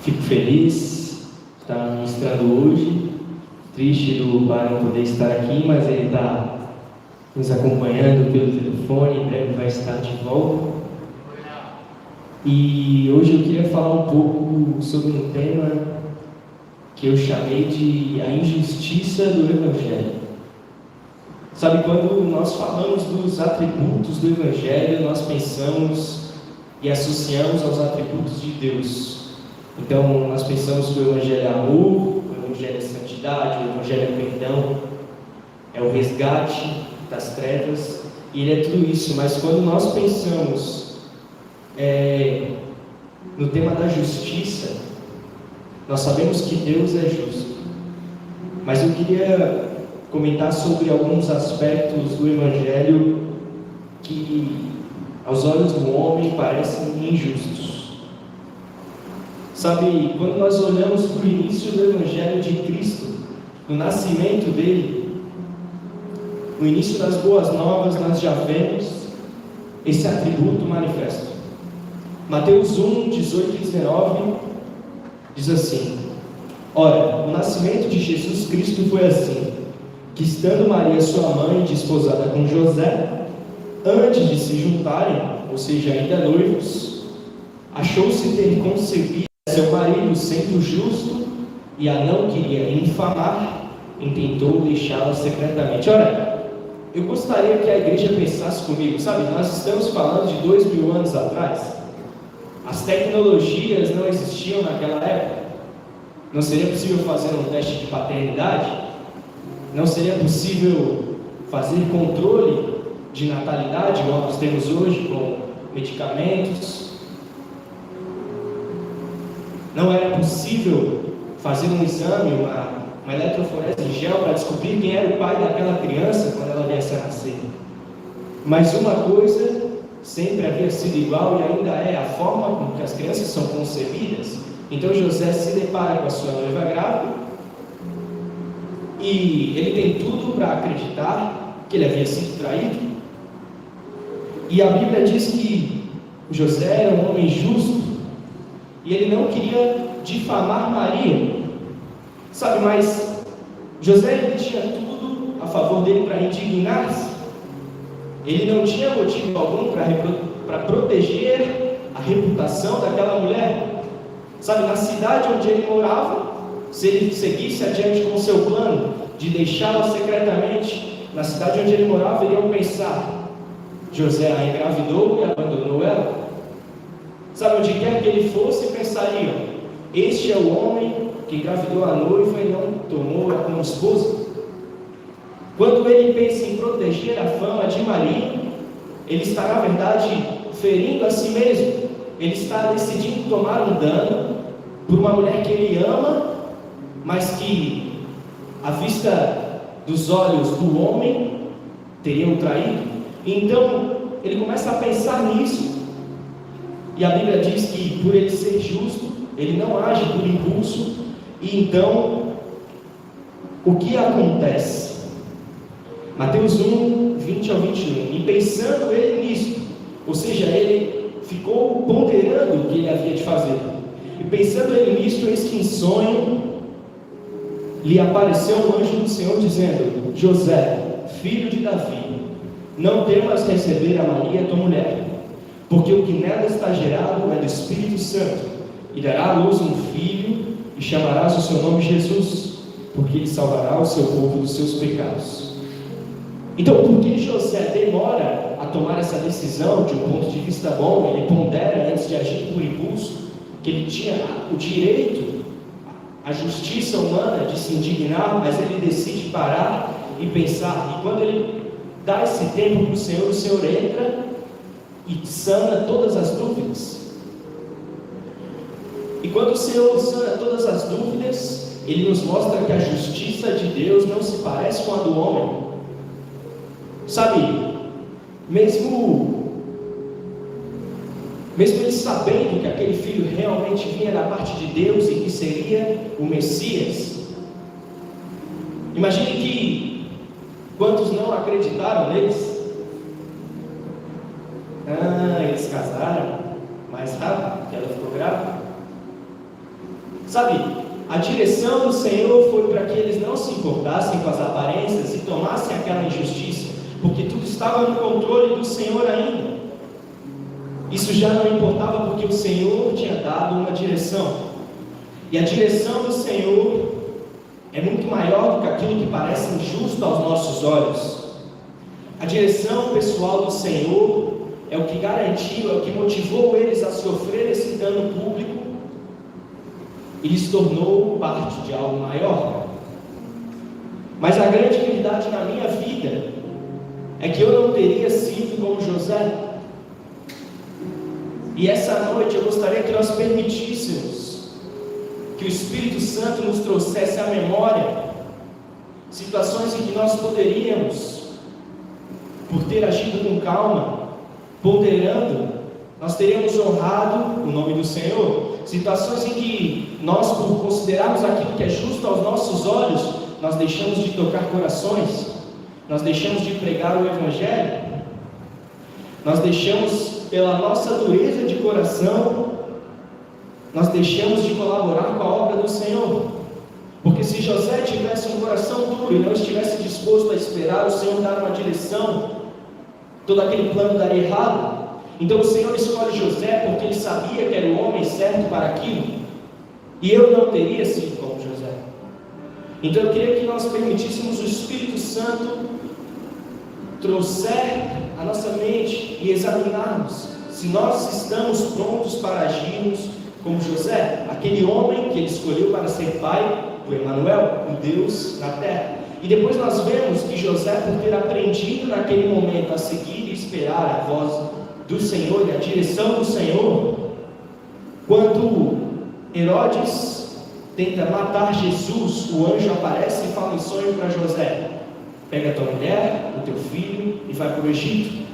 Fico feliz de estar ministrando hoje. Triste do pai não poder estar aqui, mas ele está nos acompanhando pelo telefone, em breve vai estar de volta. E hoje eu queria falar um pouco sobre um tema que eu chamei de a injustiça do Evangelho. Sabe, quando nós falamos dos atributos do Evangelho, nós pensamos e associamos aos atributos de Deus. Então, nós pensamos que o Evangelho é amor, o Evangelho é santidade, o Evangelho é perdão, é o resgate das trevas, e ele é tudo isso. Mas quando nós pensamos no tema da justiça, nós sabemos que Deus é justo. Mas eu queria comentar sobre alguns aspectos do Evangelho que, aos olhos do homem, parecem injustos. Sabe, quando nós olhamos para o início do Evangelho de Cristo, no nascimento dele, no início das boas novas, nós já vemos esse atributo manifesto. Mateus 1, 18 e 19 diz assim: Ora, o nascimento de Jesus Cristo foi assim, que estando Maria sua mãe desposada com José, antes de se juntarem, ou seja, ainda noivos, achou-se ter concebido seu marido, sendo justo, e a não queria infamar, intentou deixá-la secretamente. Ora, eu gostaria que a igreja pensasse comigo, sabe, nós estamos falando de 2000 anos atrás. As tecnologias não existiam naquela época. Não seria possível fazer um teste de paternidade? Não seria possível fazer controle de natalidade, igual nós temos hoje, com medicamentos? Não era possível fazer um exame, uma eletroforese em gel para descobrir quem era o pai daquela criança quando ela viesse a nascer. Mas uma coisa sempre havia sido igual e ainda é a forma como que as crianças são concebidas. Então José se depara com a sua noiva grávida e ele tem tudo para acreditar que ele havia sido traído. E a Bíblia diz que José era um homem justo e ele não queria difamar Maria, sabe, mas José ele tinha tudo a favor dele para indignar-se. Ele não tinha motivo algum para proteger a reputação daquela mulher. Sabe, na cidade onde ele morava, se ele seguisse adiante com o seu plano de deixá-la secretamente, na cidade onde ele morava, iriam pensar: José a engravidou e abandonou ela. Sabe, onde quer que ele fosse, pensariam: este é o homem que engravidou a noiva e não tomou-a como esposa. Quando ele pensa em proteger a fama de Maria, ele está, na verdade, ferindo a si mesmo. Ele está decidindo tomar um dano por uma mulher que ele ama, mas que, à vista dos olhos do homem, teriam traído. Então, ele começa a pensar nisso. E a Bíblia diz que, por ele ser justo, ele não age por impulso. E então, o que acontece? Mateus 1, 20 ao 21. E pensando ele nisso, ou seja, ele ficou ponderando o que ele havia de fazer. E pensando ele nisso, eis que em sonho lhe apareceu um anjo do Senhor dizendo: José, filho de Davi, não temas receber a Maria, tua mulher, porque o que nela está gerado é do Espírito Santo, e dará à luz um filho, e chamarás o seu nome Jesus, porque ele salvará o seu povo dos seus pecados. Então, por que José demora a tomar essa decisão de um ponto de vista bom? Ele pondera antes de agir por impulso, que ele tinha o direito, a justiça humana de se indignar, mas ele decide parar e pensar. E quando ele dá esse tempo para o Senhor entra e sana todas as dúvidas. E quando o Senhor sana todas as dúvidas, ele nos mostra que a justiça de Deus não se parece com a do homem. Sabe, mesmo ele sabendo que aquele filho realmente vinha da parte de Deus e que seria o Messias, imagine que quantos não acreditaram neles? Eles casaram mais rápido, que ela ficou grávida. Sabe, a direção do Senhor foi para que eles não se importassem com as aparências e tomassem aquela injustiça, porque tudo estava no controle do Senhor ainda. Isso já não importava, porque o Senhor tinha dado uma direção, e a direção do Senhor é muito maior do que aquilo que parece injusto aos nossos olhos. A direção pessoal do Senhor é o que garantiu, é o que motivou eles a sofrer esse dano público e lhes tornou parte de algo maior. Mas a grande verdade na minha vida é que eu não teria sido como José. E essa noite eu gostaria que nós permitíssemos que o Espírito Santo nos trouxesse à memória situações em que nós poderíamos, por ter agido com calma, ponderando, nós teríamos honrado o nome do Senhor. Situações em que nós, por considerarmos aquilo que é justo aos nossos olhos, nós deixamos de tocar corações, nós deixamos de pregar o Evangelho, nós deixamos, pela nossa dureza de coração, nós deixamos de colaborar com a obra do Senhor. Porque se José tivesse um coração duro e não estivesse disposto a esperar o Senhor dar uma direção, todo aquele plano daria errado. Então o Senhor escolhe José porque ele sabia que era o homem certo para aquilo, e eu não teria sido como José. Então eu queria que nós permitíssemos o Espírito Santo trouxer a nossa mente e examinarmos se nós estamos prontos para agirmos como José, aquele homem que ele escolheu para ser pai do Emanuel, o Deus na terra. E depois nós vemos que José, por ter aprendido naquele momento a seguir e esperar a voz do Senhor e a direção do Senhor, quando Herodes tenta matar Jesus, o anjo aparece e fala em sonho para José: pega a tua mulher, o teu filho e vai para o Egito.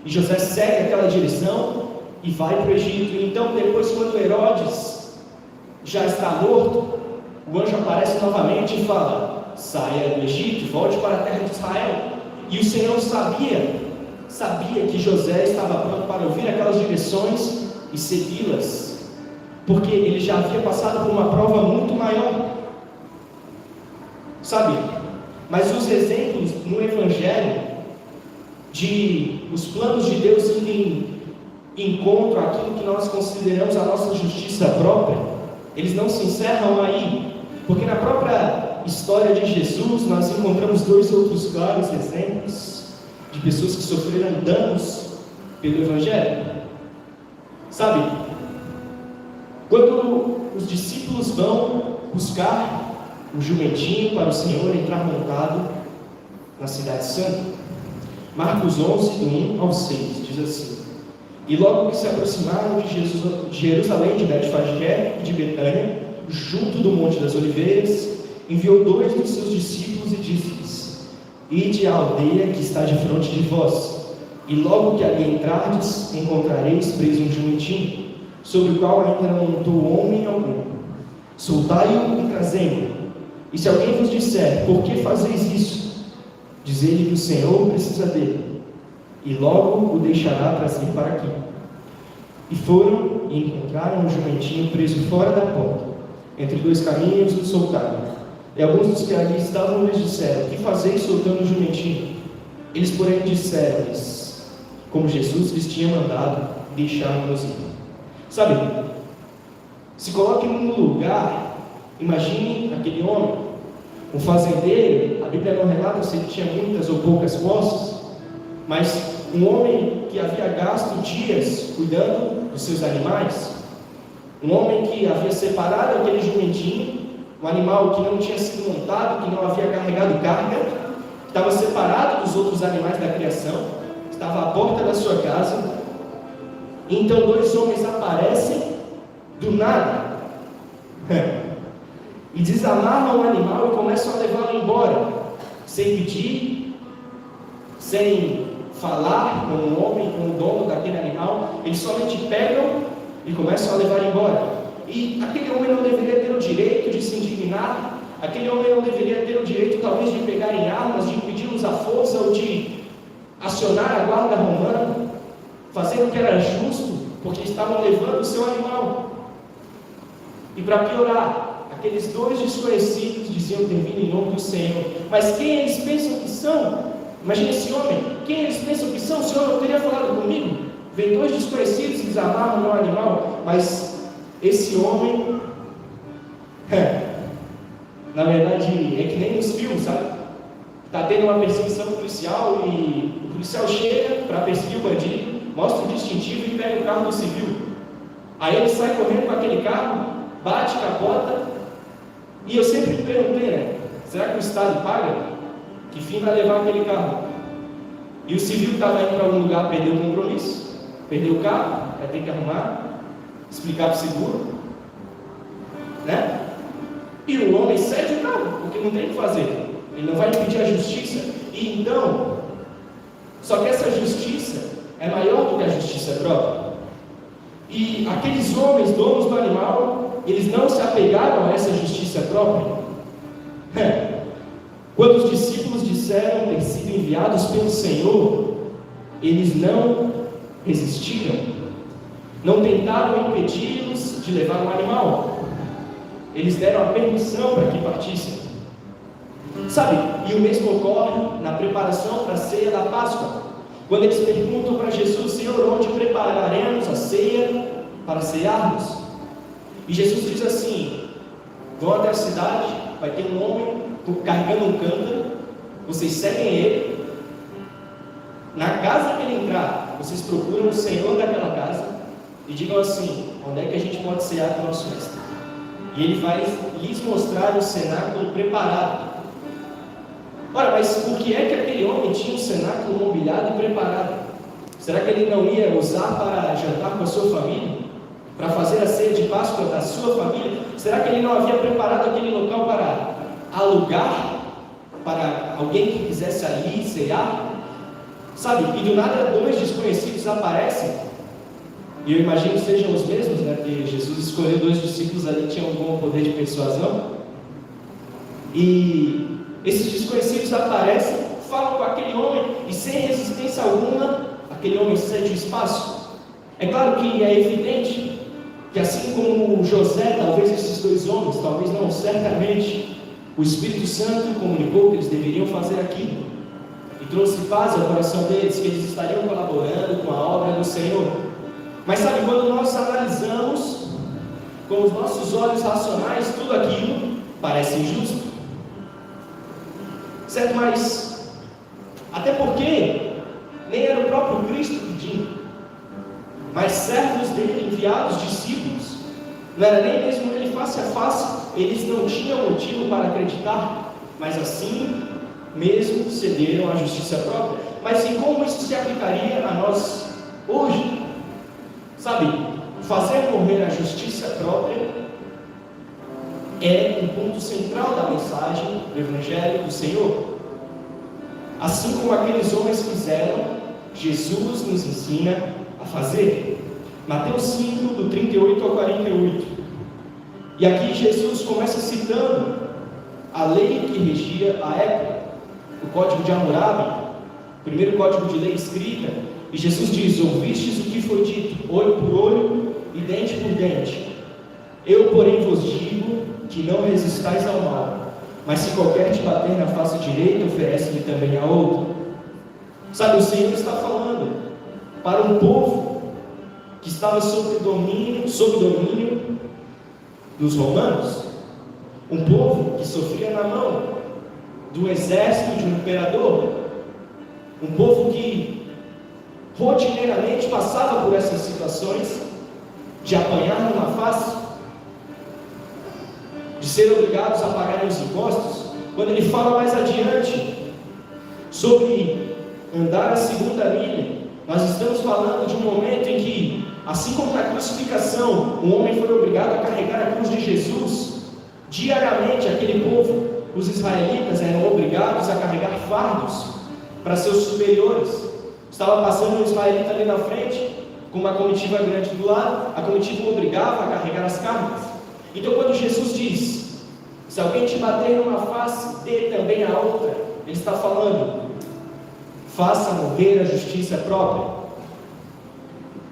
E José segue aquela direção e vai para o Egito. E então depois, quando Herodes já está morto, o anjo aparece novamente e fala: saia do Egito, volte para a terra de Israel. E o Senhor sabia que José estava pronto para ouvir aquelas direções e segui-las, porque ele já havia passado por uma prova muito maior, sabe? Mas os exemplos no Evangelho de os planos de Deus indo em encontro àquilo que nós consideramos a nossa justiça própria, eles não se encerram aí, porque na própria história de Jesus nós encontramos dois outros claros exemplos de pessoas que sofreram danos pelo Evangelho. Sabe, quando os discípulos vão buscar um jumentinho para o Senhor entrar montado na cidade santa, Marcos 11, do 1 ao 6, diz assim: e logo que se aproximaram de Jerusalém, de Betfagé e de Betânia, junto do Monte das Oliveiras, enviou 2 dos seus discípulos e disse-lhes: ide à aldeia que está de frente de vós, e logo que ali entrardes, encontrareis preso um jumentinho, sobre o qual ainda não montou homem algum. Soltai-o e trazei-o. E se alguém vos disser: por que fazeis isso? Dizei-lhe que o Senhor precisa dele, e logo o deixará trazer para aqui. E foram e encontraram um jumentinho preso fora da porta, entre 2 caminhos, o soltaram. E alguns dos que ali estavam lhes disseram: que fazeis soltando o jumentinho? Eles, porém, disseram-lhes, como Jesus lhes tinha mandado, deixaram-nos ir. Sabe, se coloque num lugar, imagine aquele homem, um fazendeiro. A Bíblia não relata se ele tinha muitas ou poucas posses, mas um homem que havia gasto dias cuidando dos seus animais, um homem que havia separado aquele jumentinho, um animal que não tinha sido montado, que não havia carregado carga, que estava separado dos outros animais da criação, estava à porta da sua casa. Então 2 homens aparecem do nada e desamarram o animal e começam a levá-lo embora, sem pedir, sem falar com o homem, com o dono daquele animal. Eles somente pegam e começam a levar embora. E aquele homem não deveria ter o direito de se indignar, aquele homem não deveria ter o direito talvez de pegar em armas, de impedi-los à força ou de acionar a guarda romana, fazendo o que era justo, porque estavam levando o seu animal. E para piorar, aqueles dois desconhecidos diziam ter vindo em nome do Senhor. Mas quem eles pensam que são? Imagina esse homem. Quem eles pensam que são? O Senhor não teria falado comigo? Vem dois desconhecidos e desamarram meu animal. Mas esse homem, na verdade, é que nem nos filmes, sabe? Está tendo uma perseguição policial e o policial chega para perseguir o bandido, mostra o distintivo e pega o carro do civil. Aí ele sai correndo com aquele carro, bate, capota. E eu sempre me perguntei, né? Será que o Estado paga? Que fim vai levar aquele carro? E o civil estava indo para algum lugar, perdeu o compromisso, perdeu o carro, vai ter que arrumar, explicar para o seguro, né? E o homem cede o carro, porque não tem o que fazer. Ele não vai impedir a justiça. E então, só que essa justiça é maior do que a justiça própria. E aqueles homens, donos do animal, eles não se apegaram a essa justiça própria. Quando os discípulos disseram ter sido enviados pelo Senhor, eles não resistiram, não tentaram impedi-los de levar um animal. Eles deram a permissão para que partissem. Sabe, e o mesmo ocorre na preparação para a ceia da Páscoa. Quando eles perguntam para Jesus: Senhor, onde prepararemos a ceia para cearmos? E Jesus diz assim: vão até a cidade, vai ter um homem carregando um cântaro, vocês seguem ele, na casa que ele entrar, vocês procuram o Senhor daquela casa e digam assim: onde é que a gente pode cear com o nosso mestre? E ele vai lhes mostrar o cenáculo preparado. Ora, mas por que é que aquele homem tinha um cenáculo mobiliado e preparado? Será que ele não ia usar para jantar com a sua família? Para fazer a ceia de Páscoa da sua família? Será que ele não havia preparado aquele local para alugar para alguém que quisesse ali cear? Sabe, e do nada dois desconhecidos aparecem, e eu imagino que sejam os mesmos, né? Porque Jesus escolheu dois discípulos ali que tinham um bom poder de persuasão, e esses desconhecidos aparecem, falam com aquele homem, e sem resistência alguma, aquele homem cede o espaço. É claro que é evidente que assim como José, talvez esses dois homens, talvez não, certamente, o Espírito Santo comunicou que eles deveriam fazer aquilo, e trouxe paz ao coração deles, que eles estariam colaborando com a obra do Senhor. Mas sabe, quando nós analisamos com os nossos olhos racionais, tudo aquilo parece injusto. Certo? Mas, até porque nem era o próprio Cristo pedindo, mas servos dele, enviados, discípulos, não era nem mesmo ele face a face, eles não tinham motivo para acreditar, mas assim mesmo cederam à justiça própria. Mas e como isso se aplicaria a nós hoje? Sabe, fazer morrer a justiça própria é um ponto central da mensagem do Evangelho do Senhor. Assim como aqueles homens fizeram, Jesus nos ensina a fazer. Mateus 5, do 38 ao 48. E aqui Jesus começa citando a lei que regia a época, o Código de Hammurabi, o primeiro código de lei escrita. E Jesus diz: ouvistes o que foi dito, olho por olho e dente por dente. Eu, porém, vos digo que não resistais ao mal, mas se qualquer te bater na face direita, oferece-lhe também a outra. Sabe, o Senhor está falando para um povo que estava sob domínio dos romanos, um povo que sofria na mão do exército de um imperador, um povo que rotineiramente passava por essas situações de apanhar numa face, de ser obrigados a pagar os impostos. Quando ele fala mais adiante sobre andar a segunda milha, nós estamos falando de um momento em que, assim como na crucificação, o homem foi obrigado a carregar a cruz de Jesus, diariamente aquele povo, os israelitas, eram obrigados a carregar fardos para seus superiores. Estava passando um israelita ali na frente, com uma comitiva grande do lado, a comitiva o obrigava a carregar as cargas. Então, quando Jesus diz: se alguém te bater numa face, dê também a outra, ele está falando: faça morrer a justiça própria.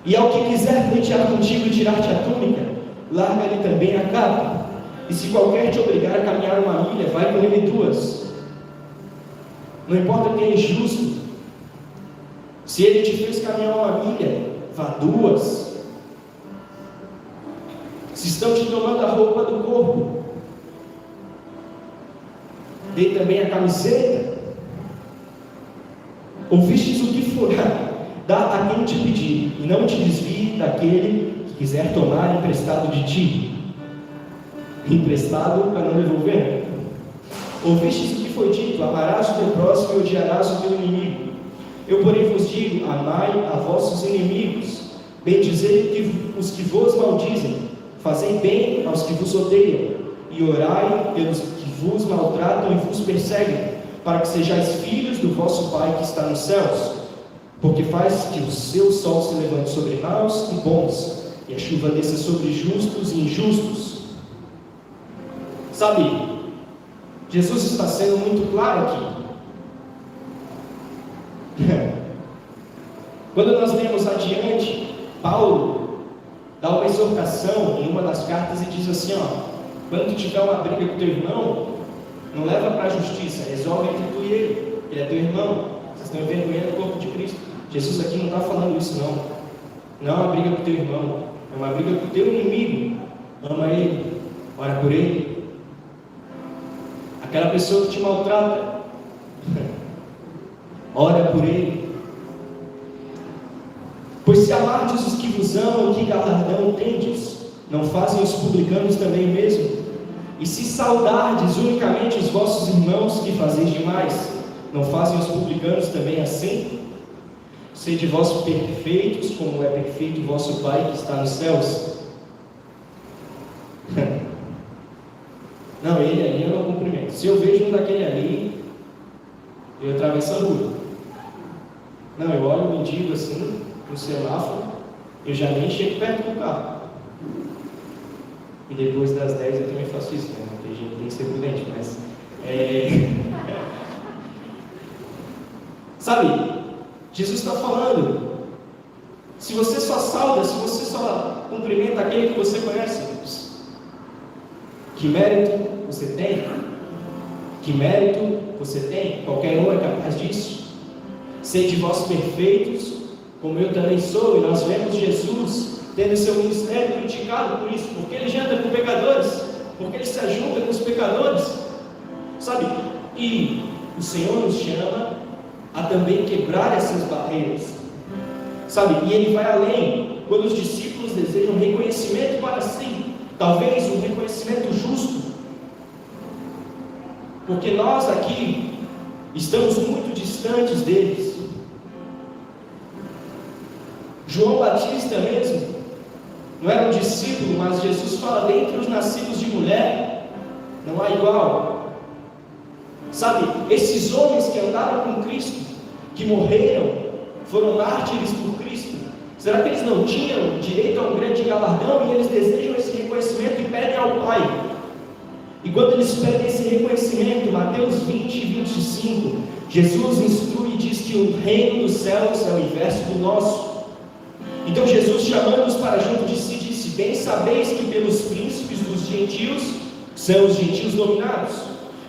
E ao que quiser pleitear contigo e tirar-te a túnica, larga-lhe também a capa. E se qualquer te obrigar a caminhar 1 milha, vai com ele 2. Não importa quem é justo, se ele te fez caminhar 1 milha, vá 2. Se estão te tomando a roupa do corpo, dê também a camiseta. Ouvistes o que for, dá a quem te pedir, e não te desvie daquele que quiser tomar emprestado de ti. Emprestado para não devolver. Ouvistes o que foi dito: amarás o teu próximo e odiarás o teu inimigo. Eu, porém, vos digo: amai a vossos inimigos, bendizei os que vos maldizem, fazei bem aos que vos odeiam, e orai pelos que vos maltratam e vos perseguem, para que sejais filhos do vosso Pai que está nos céus, porque faz que o seu sol se levante sobre maus e bons, e a chuva desça sobre justos e injustos. Sabe, Jesus está sendo muito claro aqui. Quando nós lemos adiante, Paulo dá uma exortação em uma das cartas e diz assim: quando tu tiver uma briga com teu irmão, não leva para a justiça, resolve entre tu e ele é teu irmão, vocês estão envergonhando o corpo de Cristo. Jesus aqui não está falando isso, não é uma briga com teu irmão, é uma briga com teu inimigo. Ama ele, ora por ele. Aquela pessoa que te maltrata, ora por ele. Pois se amardes os que vos amam, que galardão tendes? Não fazem os publicanos também o mesmo? E se saudardes unicamente os vossos irmãos, que fazeis demais? Não fazem os publicanos também assim? Sede vós perfeitos, como é perfeito o vosso Pai que está nos céus. Não, ele ali eu não cumprimento. Se eu vejo um daquele ali, eu atravesso a rua. Não, eu olho o mendigo assim, no semáforo, eu já nem chego perto do carro. E depois das 10 eu também faço isso, né? Tem gente que tem que ser prudente, mas... Sabe, Jesus está falando, se você só sauda, se você só cumprimenta aquele que você conhece, que mérito você tem? Que mérito você tem? Qualquer um é capaz disso. Sede vós perfeitos, como eu também sou. E nós vemos Jesus tendo seu ministério criticado por isso, porque ele janta com pecadores, porque ele se ajunta com os pecadores, sabe? E o Senhor nos chama a também quebrar essas barreiras, sabe? E ele vai além. Quando os discípulos desejam reconhecimento para si, talvez um reconhecimento justo, porque nós aqui estamos muito distantes deles. João Batista mesmo não era um discípulo, mas Jesus fala: dentre os nascidos de mulher não há igual. Sabe, esses homens que andaram com Cristo, que morreram, foram mártires por Cristo, será que eles não tinham direito a um grande galardão? E eles desejam esse reconhecimento e pedem ao Pai. E quando eles pedem esse reconhecimento, Mateus 20 e 25, Jesus instrui e diz que o reino dos céus é o inverso do nosso. Então Jesus, chamando-os para junto de si, disse: bem sabeis que pelos príncipes dos gentios são os gentios dominados,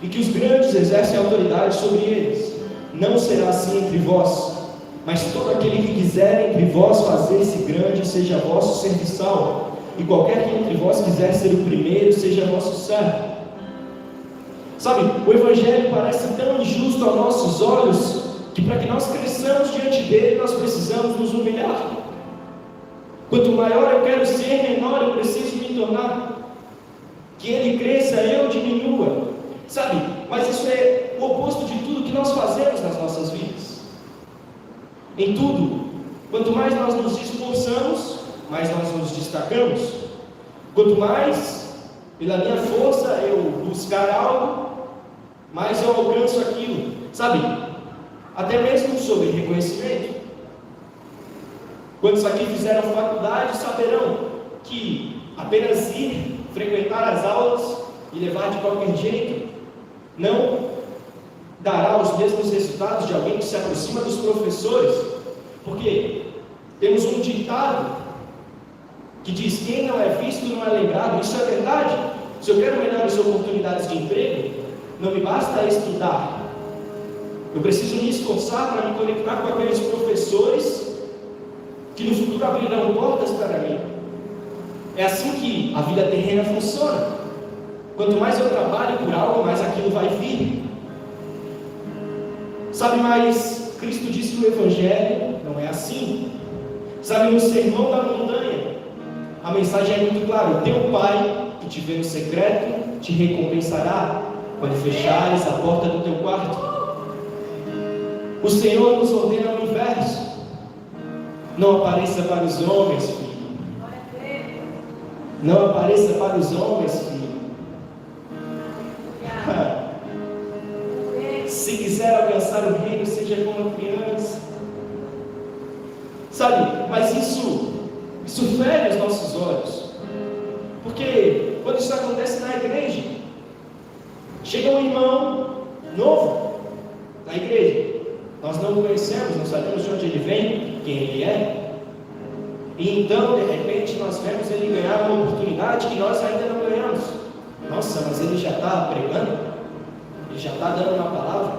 e que os grandes exercem autoridade sobre eles. Não será assim entre vós, mas todo aquele que quiser entre vós fazer-se grande, seja vosso serviçal, e qualquer que entre vós quiser ser o primeiro, seja vosso servo. Sabe, o Evangelho parece tão injusto aos nossos olhos, que para que nós cresçamos diante dele, nós precisamos nos humilhar. Quanto maior eu quero ser, menor eu preciso me tornar. Que ele cresça, eu diminua. Sabe, mas isso é o oposto de tudo que nós fazemos nas nossas vidas. Em tudo, quanto mais nós nos esforçamos, mais nós nos destacamos. Quanto mais, pela minha força, eu buscar algo, mais eu alcanço aquilo. Sabe, até mesmo sobre reconhecimento. Quantos aqui fizeram faculdade saberão que apenas ir, frequentar as aulas e levar de qualquer jeito não dará os mesmos resultados de alguém que se aproxima dos professores, porque temos um ditado que diz: quem não é visto não é lembrado. Isso é verdade. Se eu quero melhores oportunidades de emprego, não me basta estudar. Eu preciso me esforçar para me conectar com aqueles professores que no futuro abrirão portas para mim. É assim que a vida terrena funciona. Quanto mais eu trabalho por algo, mais aquilo vai vir. Sabe, mas Cristo disse que o Evangelho não é assim. Sabe, no Sermão da Montanha, a mensagem é muito clara: o teu Pai que te vê no secreto te recompensará quando fechares a porta do teu quarto. O Senhor nos ordena o inverso: não apareça para os homens, filho. Não apareça para os homens, filho. Se quiser alcançar o reino, seja como criança. Sabe, mas isso fere os nossos olhos. Porque quando isso acontece na igreja, chega um irmão novo na igreja, nós não o conhecemos, não sabemos de onde ele vem, quem ele é, e então de repente nós vemos ele ganhar uma oportunidade que nós ainda não ganhamos. Nossa, mas ele já está pregando, ele já está dando uma palavra,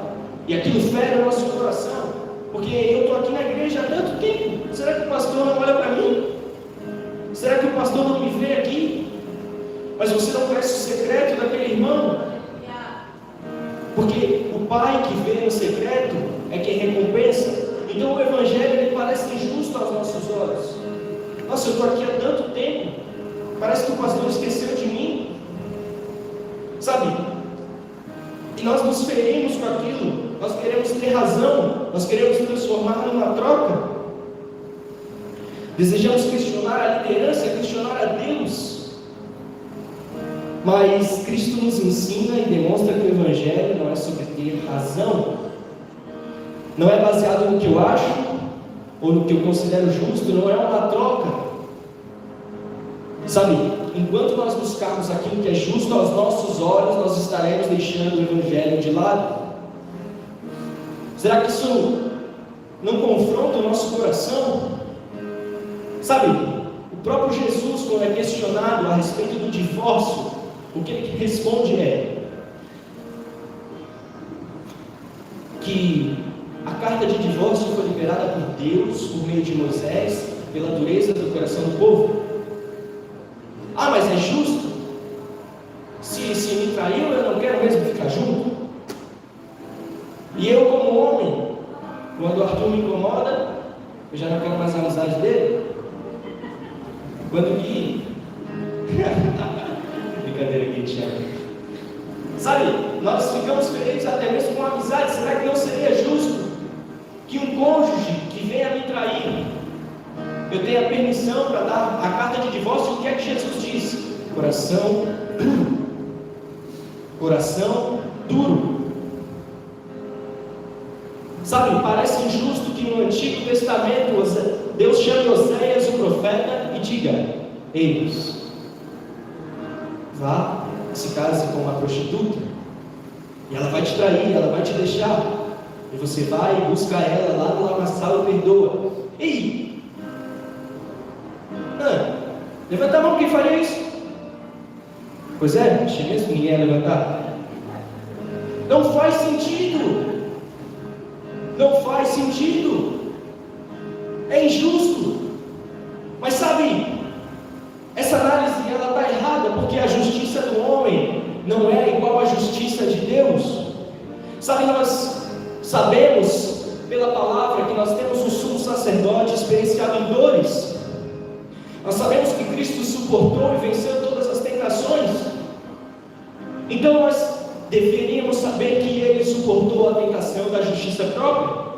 e aquilo fere o nosso coração, porque eu estou aqui na igreja há tanto tempo. Será que o pastor não olha para mim? Será que o pastor não me vê aqui? Mas você não conhece o secreto daquele irmão, porque o Pai que vê no secreto é quem recompensa. Então o Evangelho ele parece injusto aos nossos olhos. Nossa, eu estou aqui há tanto tempo, parece que o pastor esqueceu de mim, sabe? E nós nos ferimos com aquilo. Nós queremos ter razão, nós queremos transformar numa troca. Desejamos questionar a liderança, questionar a Deus. Mas Cristo nos ensina e demonstra que o Evangelho não é sobre ter razão. Não é baseado no que eu acho ou no que eu considero justo, não é uma troca. Sabe, enquanto nós buscarmos aquilo que é justo aos nossos olhos, nós estaremos deixando o Evangelho de lado. Será que isso não confronta o nosso coração? Sabe, o próprio Jesus, quando é questionado a respeito do divórcio, o que ele responde é que a carta de divórcio foi liberada por Deus, por meio de Moisés, pela dureza do coração do povo. Ah, mas é justo? Se me traiu, eu não quero mesmo ficar junto? E eu, como homem, quando o Arthur me incomoda, eu já não quero mais a amizade dele. Quando que... Brincadeira aqui, Thiago. Sabe, nós ficamos felizes até mesmo com a amizade. Será que não seria justo que um cônjuge que venha me trair, eu tenha permissão para dar a carta de divórcio? O que é que Jesus diz? Coração duro. Coração duro. Sabe, parece injusto que no Antigo Testamento Deus chame Oséias, o profeta, e diga: eis, vá, se case com uma prostituta, e ela vai te trair, ela vai te deixar, e você vai e busca ela lá no lamaçal e perdoa. Ei, levanta a mão, quem faria isso? Pois é, achei mesmo que ninguém ia levantar. Não faz sentido. Não faz sentido. É injusto. Mas sabe, essa análise ela está errada, porque a justiça do homem não é igual à justiça de Deus. Sabe, nós sabemos pela palavra que nós temos um sumo sacerdote experienciado em dores. Nós sabemos que Cristo suportou e venceu todas as tentações. Então nós deveríamos saber que Ele suportou a tentação da justiça própria.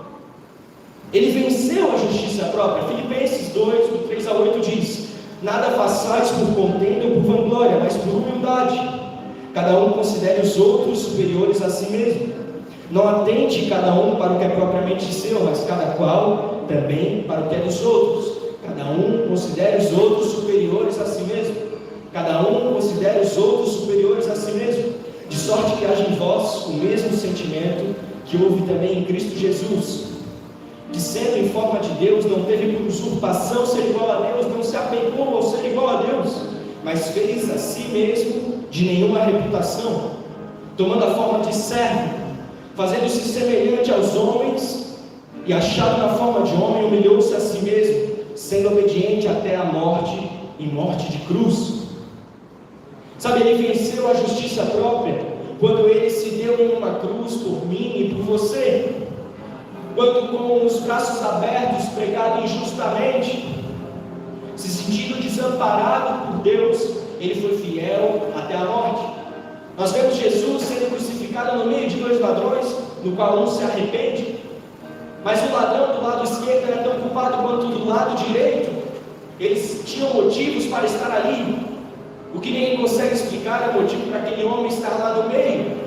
Ele venceu a justiça própria. Filipenses 2, do 3 a 8 diz: nada façais por contenda ou por vanglória, mas por humildade. Cada um considere os outros superiores a si mesmo. Não atente cada um para o que é propriamente seu, mas cada qual também para o que é dos outros. Cada um considere os outros superiores a si mesmo. Cada um considere os outros superiores a si mesmo. De sorte que haja em vós o mesmo sentimento que houve também em Cristo Jesus. que sendo em forma de Deus, não teve por usurpação ser igual a Deus, não se apegou ao ser igual a Deus, mas fez a si mesmo de nenhuma reputação, tomando a forma de servo, fazendo-se semelhante aos homens, e achado na forma de homem, humilhou-se a si mesmo, sendo obediente até a morte, e morte de cruz. Sabe, ele venceu a justiça própria, quando ele se deu em uma cruz por mim e por você, quando com os braços abertos, pregado injustamente, se sentindo desamparado por Deus, ele foi fiel até a morte. Nós vemos Jesus sendo crucificado no meio de dois ladrões, no qual um se arrepende, mas o ladrão do lado esquerdo era tão culpado quanto do lado direito. Eles tinham motivos para estar ali. O que ninguém consegue explicar é o motivo para aquele homem estar lá no meio,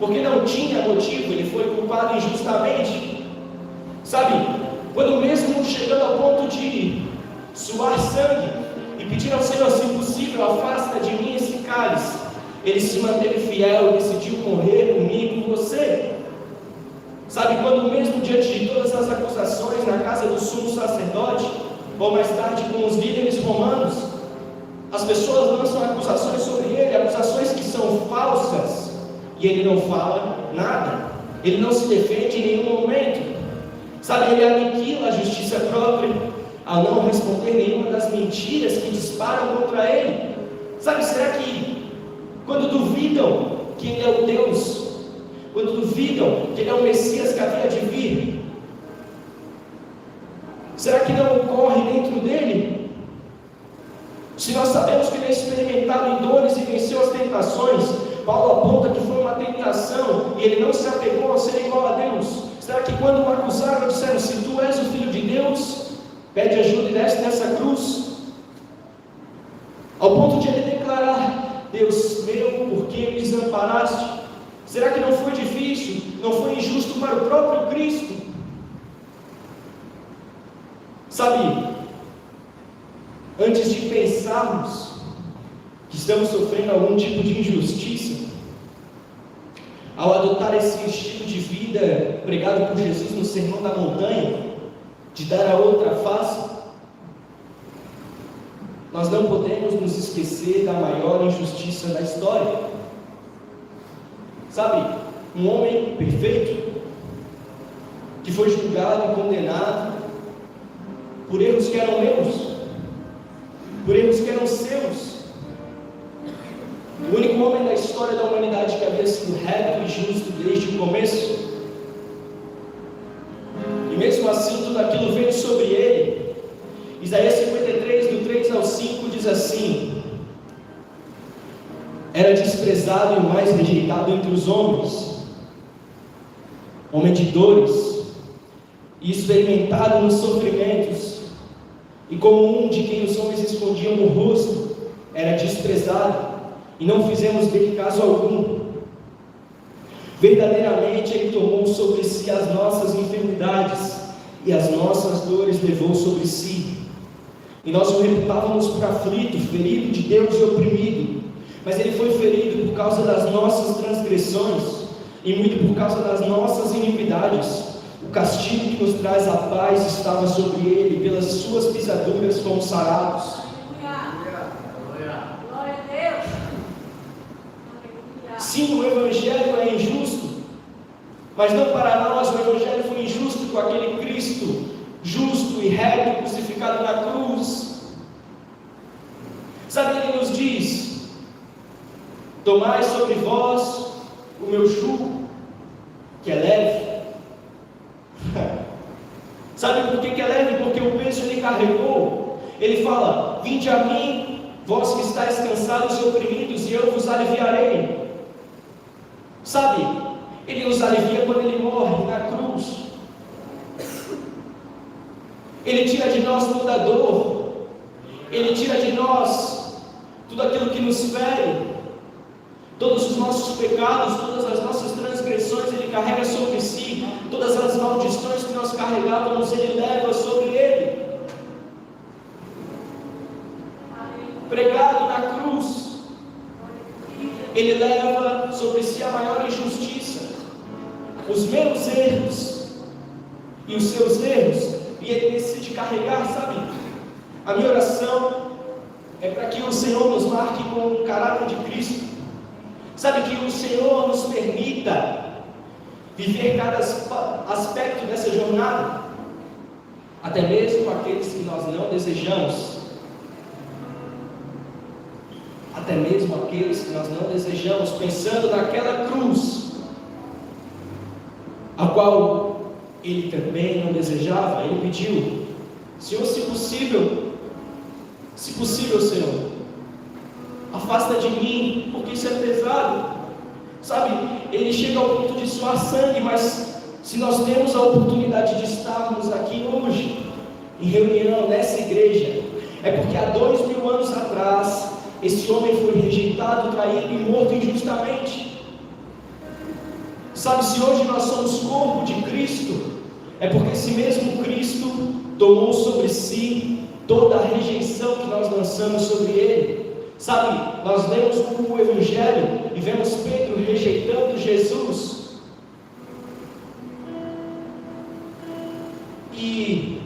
porque não tinha motivo, ele foi culpado injustamente. Sabe, quando mesmo chegando ao ponto de suar sangue e pedir ao Senhor, se possível, afasta de mim esse cálice, ele se manteve fiel e decidiu morrer por mim e por você. Sabe, quando mesmo diante de todas as acusações na casa do sumo sacerdote, ou mais tarde com os líderes romanos, as pessoas lançam acusações sobre ele, acusações que são falsas, e ele não fala nada, ele não se defende em nenhum momento. Sabe, ele aniquila a justiça própria ao não responder nenhuma das mentiras que disparam contra ele. Sabe, será que quando duvidam que ele é o Deus, quando duvidam que ele é o Messias que havia de vir, será que não ocorre dentro dele? Se nós sabemos que ele é experimentado em dores e venceu as tentações, Paulo aponta que foi uma tentação e ele não se apegou a ser igual a Deus. Será que quando o acusaram, disseram: se tu és o Filho de Deus, pede ajuda e desce nessa cruz? Ao ponto de ele declarar: Deus meu, por que me desamparaste? Será que não foi difícil? Não foi injusto para o próprio Cristo? Sabe, antes de pensarmos que estamos sofrendo algum tipo de injustiça, ao adotar esse estilo de vida pregado por Jesus no Sermão da Montanha, de dar a outra face, nós não podemos nos esquecer da maior injustiça da história. Sabe, um homem perfeito, que foi julgado e condenado por erros que eram meus, por erros que eram seus. O único homem da história da humanidade que havia sido reto e justo desde o começo. E mesmo assim, tudo aquilo veio sobre ele. Isaías 53, do 3 ao 5, diz assim: era desprezado e o mais rejeitado entre os homens, homem de dores, e experimentado nos sofrimentos, e como um de quem os homens escondiam o rosto, era desprezado, e não fizemos dele caso algum. Verdadeiramente ele tomou sobre si as nossas enfermidades, e as nossas dores levou sobre si. E nós o reputávamos por aflito, ferido de Deus e oprimido. Mas ele foi ferido por causa das nossas transgressões, e muito por causa das nossas iniquidades. O castigo que nos traz a paz estava sobre ele, pelas suas pisaduras fomos sarados. Sim, o Evangelho é injusto, mas não para nós. O Evangelho foi injusto com aquele Cristo justo e reto, crucificado na cruz. Sabe, ele nos diz: tomai sobre vós o meu jugo, que é leve. Sabe por que é leve? Porque o peso ele carregou. Ele fala: vinde a mim, vós que estáis cansados e oprimidos, e eu vos aliviarei. Sabe, ele nos alivia quando ele morre na cruz. Ele tira de nós toda a dor, ele tira de nós tudo aquilo que nos fere, todos os nossos pecados, todas as nossas transgressões ele carrega sobre si, todas as maldições que nós carregávamos ele leva sobre ele. Pregado na cruz, ele leva sobre si a maior injustiça, os meus erros, e os seus erros, e ele decide carregar, sabe? A minha oração é para que o Senhor nos marque com o caráter de Cristo, sabe? Que o Senhor nos permita viver cada aspecto dessa jornada, até mesmo aqueles que nós não desejamos, até mesmo aqueles que nós não desejamos, pensando naquela cruz, a qual ele também não desejava. Ele pediu: Senhor, se possível, Senhor, afasta de mim, porque isso é pesado. Sabe, ele chega ao ponto de suar sangue, mas se nós temos a oportunidade de estarmos aqui hoje, em reunião nessa igreja, é porque há 2000 anos atrás, esse homem foi rejeitado, traído e morto injustamente. Sabe, se hoje nós somos corpo de Cristo, é porque esse mesmo Cristo tomou sobre si toda a rejeição que nós lançamos sobre ele. Sabe, nós lemos o Evangelho e vemos Pedro rejeitando Jesus, e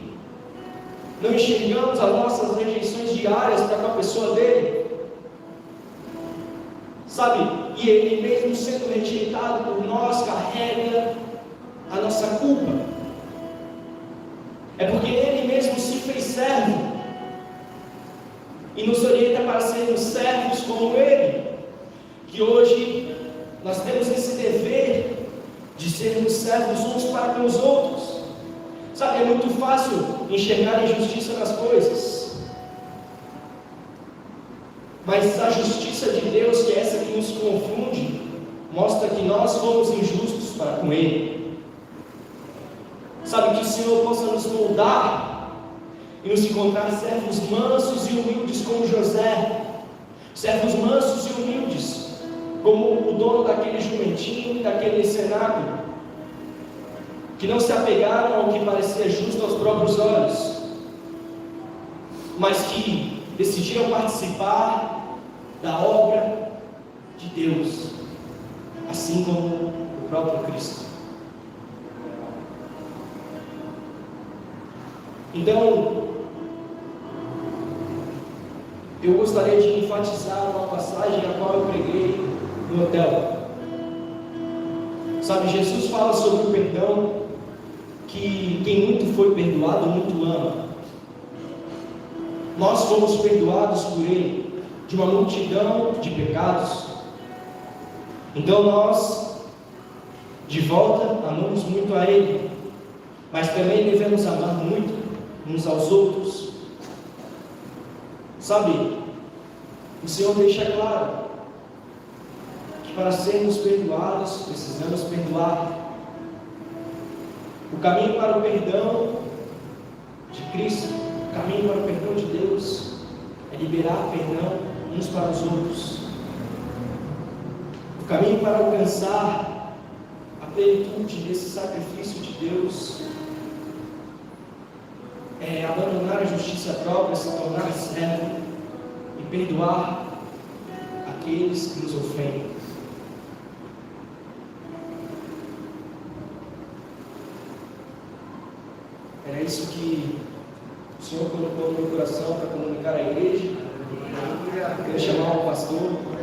não enxergamos as nossas rejeições diárias para com a pessoa dele, sabe? E ele, mesmo sendo rejeitado por nós, carrega a nossa culpa. É porque ele mesmo se fez servo e nos orienta para sermos servos como ele, que hoje nós temos esse dever de sermos servos uns para com os outros. Sabe, é muito fácil enxergar injustiça nas coisas, mas a justiça de Deus, que é essa que nos confunde, mostra que nós fomos injustos para com ele. Sabe, que o Senhor possa nos moldar e nos encontrar servos mansos e humildes como José, servos mansos e humildes como o dono daquele jumentinho e daquele cenáculo, que não se apegaram ao que parecia justo aos próprios olhos, mas que decidiram participar da obra de Deus, assim como o próprio Cristo. Então, eu gostaria de enfatizar uma passagem a qual eu preguei no hotel. Sabe, Jesus fala sobre o perdão, que quem muito foi perdoado, muito ama. Nós fomos perdoados por Ele de uma multidão de pecados. Então nós, de volta, amamos muito a Ele, mas também devemos amar muito uns aos outros. Sabe, o Senhor deixa claro que para sermos perdoados, precisamos perdoar. O caminho para o perdão de Cristo, o caminho para o perdão de Deus, é liberar perdão uns para os outros. O caminho para alcançar a plenitude desse sacrifício de Deus é abandonar a justiça própria, se tornar servo e perdoar aqueles que nos ofendem. Era isso que o Senhor colocou no meu coração para comunicar à igreja. Eu queria chamar o pastor.